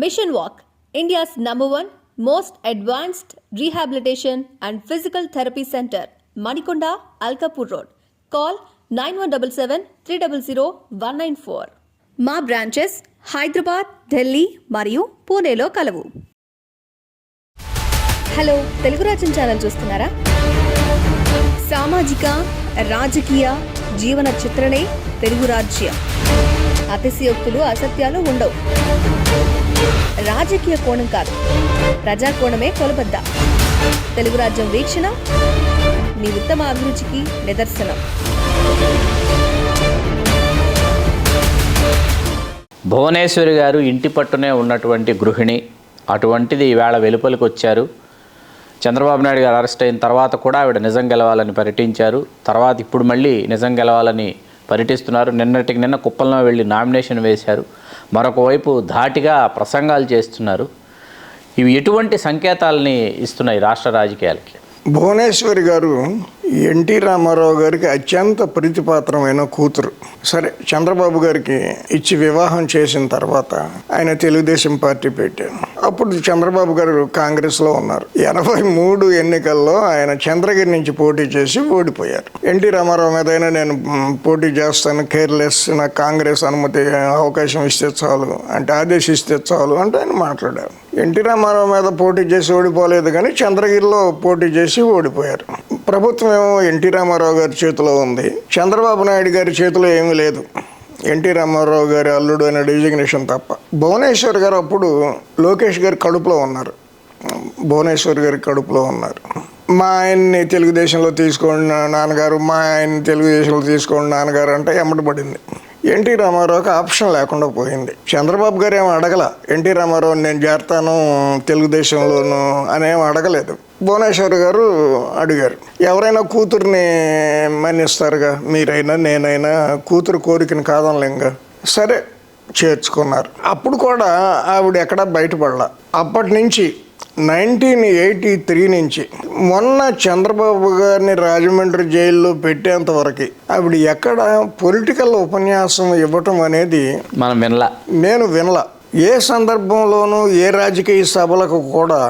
Mission Walk, India's #1 most advanced rehabilitation and physical therapy center, Manikonda, Alkapur Road. Call 9177-300-194. మా branches Hyderabad, Delhi మరియు పూణేలో కలవు. Hello, Telugu రాజ్యం channel చూస్తున్నారా? సామాజిక, రాజకీయ, జీవన చిత్రణే తెలుగు రాజ్యం. అతిశయోక్తులు, అసత్యాలు ఉండవు. రాజకీయ కోణం కాదు, ప్రజా కోణమే కొలబద్ద. తెలుగు రాజ్యం వీక్షణ మీ ఉత్తమ అభిరుచికి నిదర్శనం. భువనేశ్వరి గారు ఇంటి పట్టునే ఉన్నటువంటి గృహిణి. అటువంటిది ఈవేళ వెలుపలికి వచ్చారు. చంద్రబాబు నాయుడు గారు అరెస్ట్ అయిన తర్వాత కూడా ఆవిడ నిజం గెలవాలని పర్యటించారు. తర్వాత ఇప్పుడు మళ్ళీ నిజం గెలవాలని పర్యటిస్తున్నారు. నిన్నటికి నిన్న కుప్పంలో వెళ్ళి నామినేషన్ వేశారు. మరొక వైపు ధాటిగా ప్రసంగాలు చేస్తున్నారు. ఇవి ఎటువంటి సంకేతాలని ఇస్తున్నాయి రాష్ట్ర రాజకీయాలకి? భువనేశ్వరి గారు ఎన్టీ రామారావు గారికి అత్యంత ప్రీతిపాత్రమైన కూతురు. సరే, చంద్రబాబు గారికి ఇచ్చి వివాహం చేసిన తర్వాత ఆయన తెలుగుదేశం పార్టీ పెట్టారు. అప్పుడు చంద్రబాబు గారు కాంగ్రెస్లో ఉన్నారు. 83 ఎన్నికల్లో ఆయన చంద్రగిరి నుంచి పోటీ చేసి ఓడిపోయారు. ఎన్టీ రామారావు మీద అయినా నేను పోటీ చేస్తాను, కేర్లెస్, నాకు కాంగ్రెస్ అనుమతి అవకాశం ఇస్తే చాలు అంటే, ఆదేశిస్తే చాలు అంటే ఆయన మాట్లాడారు. ఎన్టీ రామారావు మీద పోటీ చేసి ఓడిపోలేదు, కానీ చంద్రగిరిలో పోటీ చేసి ఓడిపోయారు. ప్రభుత్వం ఏమో ఎన్టీ రామారావు గారి చేతిలో ఉంది, చంద్రబాబు నాయుడు గారి చేతిలో ఏమీ లేదు. ఎన్టీ రామారావు గారి అల్లుడు అనే డిజిగ్నేషన్ తప్ప. భువనేశ్వర్ గారు అప్పుడు లోకేష్ గారి కడుపులో ఉన్నారు. భువనేశ్వర్ గారి కడుపులో ఉన్నారు. మా ఆయన్ని తెలుగుదేశంలో తీసుకోండి నాన్నగారు, మా ఆయన్ని తెలుగుదేశంలో తీసుకోండి నాన్నగారు అంటే ఎమ్మటపడింది. ఎన్టీ రామారావుకి ఆప్షన్ లేకుండా పోయింది. చంద్రబాబు గారు ఏమో అడగల, ఎన్టీ రామారావు నేను చేరతాను తెలుగుదేశంలోను అనేం అడగలేదు. భువనేశ్వర్ గారు అడిగారు. ఎవరైనా కూతుర్ని మన్నిస్తారుగా, మీరైనా నేనైనా కూతురు కోరికను కాదనలేంగా. సరే, చేర్చుకున్నారు. అప్పుడు కూడా ఆవిడ ఎక్కడా బయటపడలా. అప్పటి నుంచి 1983 నుంచి మొన్న చంద్రబాబు గారిని రాజమండ్రి జైల్లో పెట్టేంత వరకు ఆవిడ ఎక్కడ పొలిటికల్ ఉపన్యాసం ఇవ్వటం అనేది నేను వినలా. ఏ సందర్భంలోనూ ఏ రాజకీయ సభలకు కూడా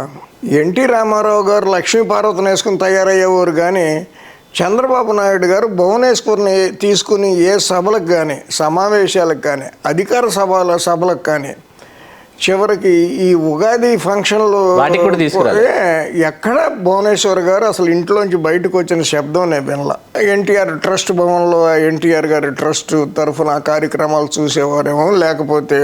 ఎన్టీ రామారావు గారు లక్ష్మీపార్వతిని వేసుకుని తయారయ్యేవారు, కానీ చంద్రబాబు నాయుడు గారు భువనేశ్వర్ని తీసుకుని ఏ సభలకు కానీ, సమావేశాలకు కానీ, అధికార సభలకు కానీ, చివరికి ఈ ఉగాది ఫంక్షన్లో ఎక్కడ భువనేశ్వర్ గారు అసలు ఇంట్లోంచి బయటకు వచ్చిన శబ్దం నేను వినలా. ఎన్టీఆర్ ట్రస్ట్ భవన్లో ఎన్టీఆర్ గారి ట్రస్ట్ తరఫున కార్యక్రమాలు చూసేవారేమో, లేకపోతే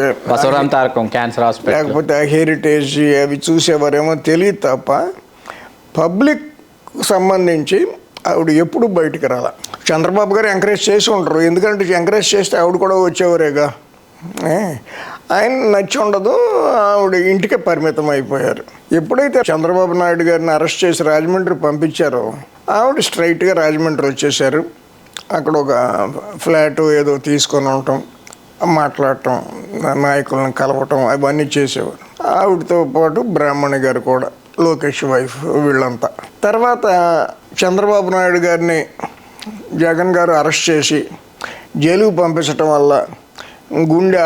హెరిటేజ్ అవి చూసేవారేమో తెలియదు తప్ప పబ్లిక్ సంబంధించి ఆవిడ ఎప్పుడు బయటికి రాల. చంద్రబాబు గారు ఎంకరేజ్ చేసి ఉంటారు, ఎందుకంటే ఎంకరేజ్ చేస్తే ఆవిడ కూడా వచ్చేవారేగా. ఆయన నచ్చి ఉండదు, ఆవిడ ఇంటికే పరిమితం అయిపోయారు. ఎప్పుడైతే చంద్రబాబు నాయుడు గారిని అరెస్ట్ చేసి రాజమండ్రి పంపించారో ఆవిడ స్ట్రైట్గా రాజమండ్రి వచ్చేసారు. అక్కడ ఒక ఫ్లాట్ ఏదో తీసుకొని ఉండటం, మాట్లాడటం, నాయకులను కలవటం అవన్నీ చేసేవారు. ఆవిడతో పాటు బ్రాహ్మణి గారు కూడా, లోకేష్ వైఫ్, వీళ్ళంతా. తర్వాత చంద్రబాబు నాయుడు గారిని జగన్ గారు అరెస్ట్ చేసి జైలుకు పంపించటం వల్ల గుండె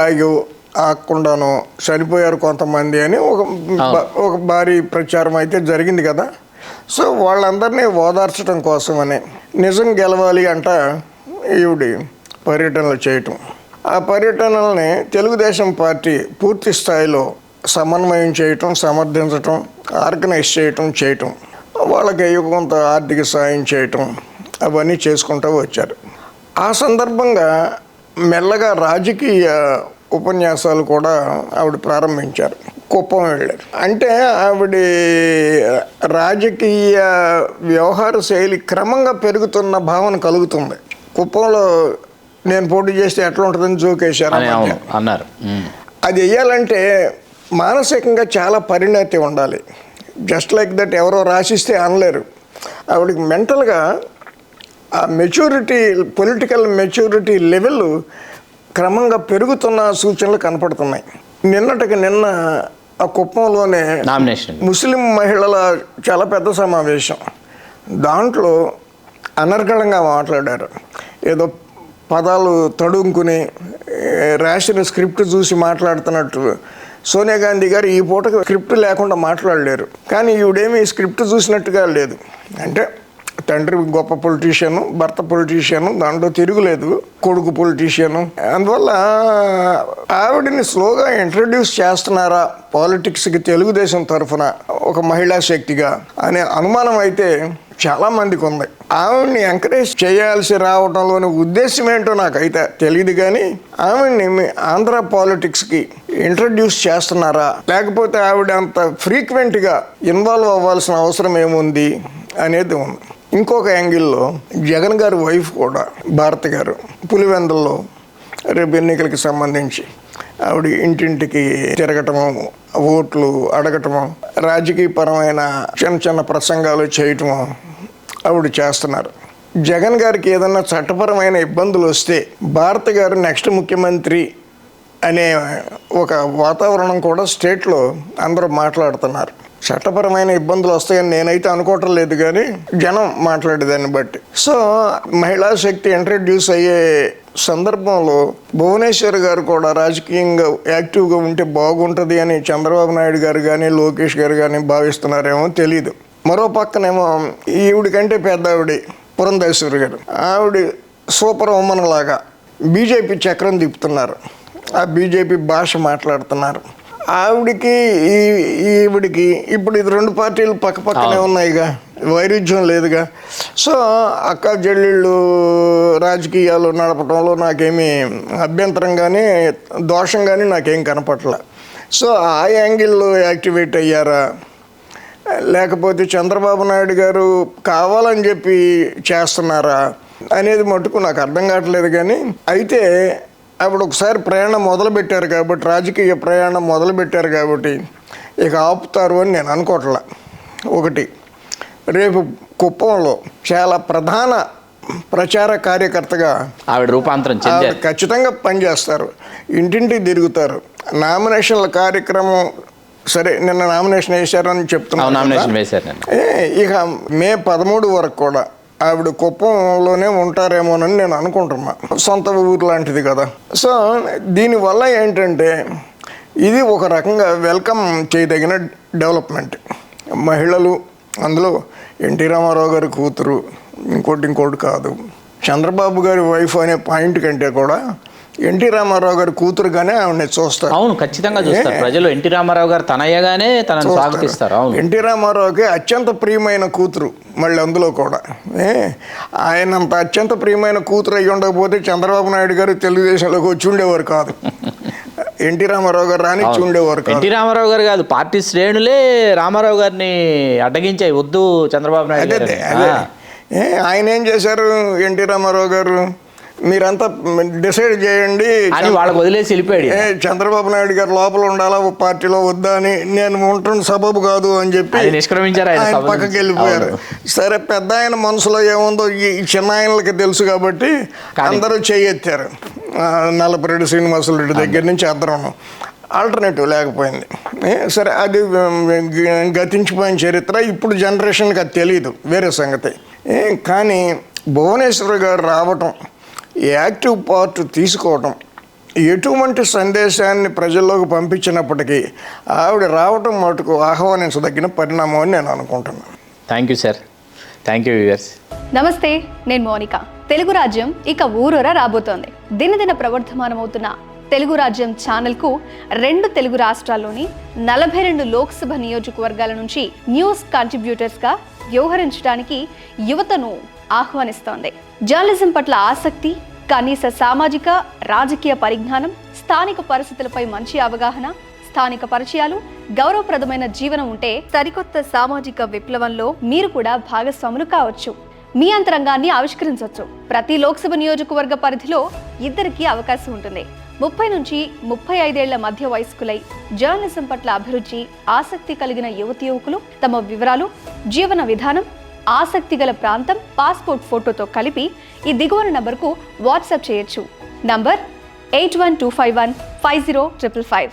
ఆగకుండాను చనిపోయారు కొంతమంది అని ఒక భారీ ప్రచారం అయితే జరిగింది కదా. సో వాళ్ళందరినీ ఓదార్చడం కోసమని నిజం గెలవాలి అంట ఈవిడి పర్యటనలు చేయటం. ఆ పర్యటనల్ని తెలుగుదేశం పార్టీ పూర్తి స్థాయిలో సమన్వయం చేయటం, సమర్థించటం, ఆర్గనైజ్ చేయటం, వాళ్ళకి కొంత ఆర్థిక సాయం చేయటం, అవన్నీ చేసుకుంటూ వచ్చారు. ఆ సందర్భంగా మెల్లగా రాజకీయ ఉపన్యాసాలు కూడా ఆవిడ ప్రారంభించారు. కుప్పం వెళ్ళారు. అంటే ఆవిడ రాజకీయ వ్యవహార శైలి క్రమంగా పెరుగుతున్న భావన కలుగుతుంది. కుప్పంలో నేను పోటీ చేస్తే ఎట్లా ఉంటుందని జోకేశారు అన్నారు. అది వెయ్యాలంటే మానసికంగా చాలా పరిణతి ఉండాలి. జస్ట్ లైక్ దట్ ఎవరో రాసిస్తే అనలేరు. ఆవిడకి మెంటల్గా ఆ మెచ్యూరిటీ, పొలిటికల్ మెచ్యూరిటీ లెవెల్ క్రమంగా పెరుగుతున్న సూచనలు కనపడుతున్నాయి. నిన్నటికి నిన్న ఆ కుప్పంలోనే ముస్లిం మహిళల చాలా పెద్ద సమావేశం. దాంట్లో అనర్గళంగా మాట్లాడారు. ఏదో పదాలు తడుముకుని రాసిన స్క్రిప్ట్ చూసి మాట్లాడుతున్నట్టు సోనియా గాంధీ గారు ఈ పూటకు స్క్రిప్ట్ లేకుండా మాట్లాడలేరు. కానీ ఈవిడేమి స్క్రిప్ట్ చూసినట్టుగా లేదు. అంటే తండ్రి గొప్ప పొలిటీషియను, భర్త పొలిటీషియను, దాంట్లో తిరుగులేదు, కొడుకు పొలిటీషియను. అందువల్ల ఆవిడని స్లోగా ఇంట్రడ్యూస్ చేస్తున్నారా పాలిటిక్స్కి తెలుగుదేశం తరఫున ఒక మహిళా శక్తిగా అనే అనుమానం అయితే చాలామందికి ఉంది. ఆవిడ్ని ఎంకరేజ్ చేయాల్సి రావడంలోని ఉద్దేశం ఏంటో నాకైతే తెలియదు. కానీ ఆవిడ్ని ఆంధ్ర పాలిటిక్స్కి ఇంట్రడ్యూస్ చేస్తున్నారా, లేకపోతే ఆవిడ అంత ఫ్రీక్వెంట్గా ఇన్వాల్వ్ అవ్వాల్సిన అవసరం ఏముంది అనేది ఉంది. ఇంకొక యాంగిల్లో జగన్ గారి వైఫ్ కూడా భారతి గారు పులివెందుల్లో రేపు ఎన్నికలకి సంబంధించి ఆవిడ ఇంటింటికి తిరగటము, ఓట్లు అడగటము, రాజకీయపరమైన చిన్న చిన్న ప్రసంగాలు చేయటము ఆవిడ చేస్తున్నారు. జగన్ గారికి ఏదన్నా చట్టపరమైన ఇబ్బందులు వస్తే భారతి గారు నెక్స్ట్ ముఖ్యమంత్రి అనే ఒక వాతావరణం కూడా స్టేట్లో అందరూ మాట్లాడుతున్నారు. చట్టపరమైన ఇబ్బందులు వస్తాయని నేనైతే అనుకోవటం లేదు, కానీ జనం మాట్లాడేదాన్ని బట్టి. సో మహిళా శక్తి ఇంట్రడ్యూస్ అయ్యే సందర్భంలో భువనేశ్వర్ గారు కూడా రాజకీయంగా యాక్టివ్గా ఉంటే బాగుంటుంది అని చంద్రబాబు నాయుడు గారు కానీ లోకేష్ గారు కానీ భావిస్తున్నారేమో తెలీదు. మరో పక్కనేమో ఈవిడి కంటే పెద్ద ఆవిడ పురంధేశ్వరి గారు, ఆవిడ సూపర్ ఉమెన్ లాగా బీజేపీ చక్రం తిప్పుతున్నారు, ఆ బీజేపీ భాష మాట్లాడుతున్నారు. ఆవిడికి ఈవిడికి ఇప్పుడు ఇది రెండు పార్టీలు పక్క పక్కనే ఉన్నాయిగా, వైరుధ్యం లేదుగా. సో అక్క చెల్లెళ్ళు రాజకీయాలు నడపడంలో నాకేమీ అభ్యంతరం కానీ దోషం కానీ నాకేం కనపట్ల. సో ఆ యాంగిల్లో యాక్టివేట్ అయ్యారా, లేకపోతే చంద్రబాబు నాయుడు గారు కావాలని చెప్పి చేస్తున్నారా అనేది మటుకు నాకు అర్థం కావట్లేదు. కానీ అయితే ఆవిడ ఒకసారి ప్రయాణం మొదలుపెట్టారు కాబట్టి, రాజకీయ ప్రయాణం మొదలుపెట్టారు కాబట్టి ఇక ఆపుతారు అని నేను అనుకోవట్లే. ఒకటి, రేపు కుప్పంలో చాలా ప్రధాన ప్రచార కార్యకర్తగా ఆవిడ రూపాంతరం చెందారు, ఖచ్చితంగా పనిచేస్తారు, ఇంటింటికి తిరుగుతారు. నామినేషన్ల కార్యక్రమం సరే నిన్న నామినేషన్ వేశారని చెప్తున్నాను. ఇక మే 13 వరకు కూడా ఆవిడ కుప్పంలోనే ఉంటారేమోనని నేను అనుకుంటున్నా. సొంత ఊరు లాంటిది కదా. సో దీనివల్ల ఏంటంటే ఇది ఒక రకంగా వెల్కమ్ చేయదగిన డెవలప్మెంట్. మహిళలు, అందులో ఎన్టీ రామారావు గారి కూతురు, ఇంకోటి కాదు, చంద్రబాబు గారి వైఫ్ అనే పాయింట్ కంటే కూడా ఎన్టీ రామారావు గారి కూతురుగానే ఆవిడని చూస్తారు. అవును, ఖచ్చితంగా చూస్తారు ప్రజలు. ఎన్టీ రామారావు గారు తనయ్యగానే తనను స్వాగతిస్తారు. అవును, ఎన్టీ రామారావుకి అత్యంత ప్రియమైన కూతురు, మళ్ళీ అందులో కూడా ఆయనంత అత్యంత ప్రియమైన కూతురు అయ్యి ఉండకపోతే చంద్రబాబు నాయుడు గారు తెలుగుదేశంలోకి వచ్చి ఉండేవారు కాదు. ఎన్టీ రామారావు గారు రానిచ్చి ఉండేవారు కాదు. ఎన్టీ రామారావు గారు కాదు, పార్టీ శ్రేణులే రామారావు గారిని అడ్డగించాయి, వద్దు చంద్రబాబు నాయుడు గారు. ఆయన ఏం చేశారు, ఎన్టీ రామారావు గారు మీరంతా డిసైడ్ చేయండి అని వాళ్ళకి వదిలేసి వెళ్ళిపోయాడు. చంద్రబాబు నాయుడు గారు లోపల ఉండాలా పార్టీలో వద్దా అని, నేను ఉంటున్న సబబు కాదు అని చెప్పి నిష్క్రమించారు, ఆయన పక్కకి వెళ్ళిపోయారు. సరే పెద్ద ఆయన మనసులో ఏముందో ఈ చిన్న ఆయనలకి తెలుసు కాబట్టి అందరూ చేయెత్తారు. నల్లపరెడ్డి శ్రీనివాసులు రెడ్డి దగ్గర నుంచి అందరం, ఆల్టర్నేటివ్ లేకపోయింది. సరే అది గతించిపోయిన చరిత్ర, ఇప్పుడు జనరేషన్కి అది తెలియదు, వేరే సంగతి. కానీ భువనేశ్వర్ గారు రావటం, యాక్టివ్ పార్ట్ తీసుకోవటం, ఎటువంటి సందేశాన్ని ప్రజల్లోకి పంపించినప్పటికీ ఆవిడ రావటం మటుకు ఆహ్వానించదగిన పరిణామం అని నేను అనుకుంటున్నాను. Thank you sir, thank you viewers. నమస్తే, నేను మోనిక. తెలుగు రాజ్యం ఇక ఊరూరా రాబోతోంది. దినదిన ప్రవర్ధమానమవుతున్న తెలుగు రాజ్యం ఛానల్కు 2 తెలుగు రాష్ట్రాల్లోని 42 లోక్సభ నియోజకవర్గాల నుంచి న్యూస్ కంట్రిబ్యూటర్స్గా వ్యవహరించడానికి యువతను ఆహ్వానిస్తోంది. జర్నలిజం పట్ల ఆసక్తి, కనీస సామాజిక రాజకీయ పరిజ్ఞానం, స్థానిక పరిస్థితులపై మంచి అవగాహన, స్థానిక పరిచయాలు, గౌరవప్రదమైన జీవనం ఉంటే సరికొత్త సామాజిక విప్లవంలో మీరు కూడా భాగస్వాములు కావచ్చు. మీ అంతరంగాన్ని ఆవిష్కరించవచ్చు. ప్రతి లోక్సభ నియోజకవర్గ పరిధిలో 2కి అవకాశం ఉంటుంది. 30 నుంచి 35 ఏళ్ల మధ్య వయస్కులై జర్నలిజం పట్ల అభిరుచి, ఆసక్తి కలిగిన యువకులు తమ వివరాలు, జీవన విధానం, ఆసక్తి గల ప్రాంతం, పాస్పోర్ట్ ఫోటోతో కలిపి ఈ దిగువన నంబర్కు వాట్సాప్ చేయొచ్చు. నంబర్ 8125150555.